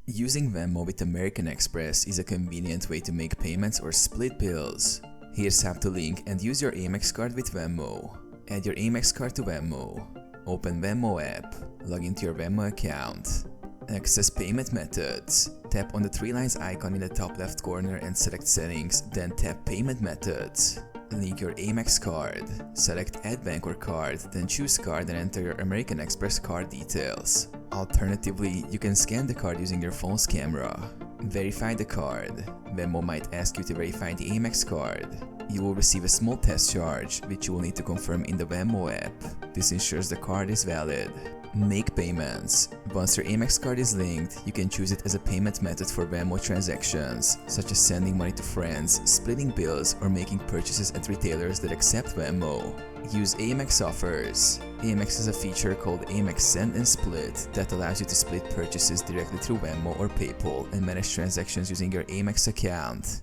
Using Venmo with American Express is a convenient way to make payments or split bills. Here's how to link and use your Amex card with Venmo. Add your Amex card to Venmo. Open Venmo app. Log into your Venmo account. Access payment methods. Tap on the three lines icon in the top left corner and select Settings, then tap Payment Methods. Link your Amex card. Select Add Bank or Card, then choose Card and enter your American Express card details. Alternatively, you can scan the card using your phone's camera. Verify the card. Venmo might ask you to verify the Amex card. You will receive a small test charge, which you will need to confirm in the Venmo app. This ensures the card is valid. Make payments. Once your Amex card is linked, you can choose it as a payment method for Venmo transactions, such as sending money to friends, splitting bills, or making purchases at retailers that accept Venmo. Use Amex offers. Amex has a feature called Amex Send and Split that allows you to split purchases directly through Venmo or PayPal and manage transactions using your Amex account.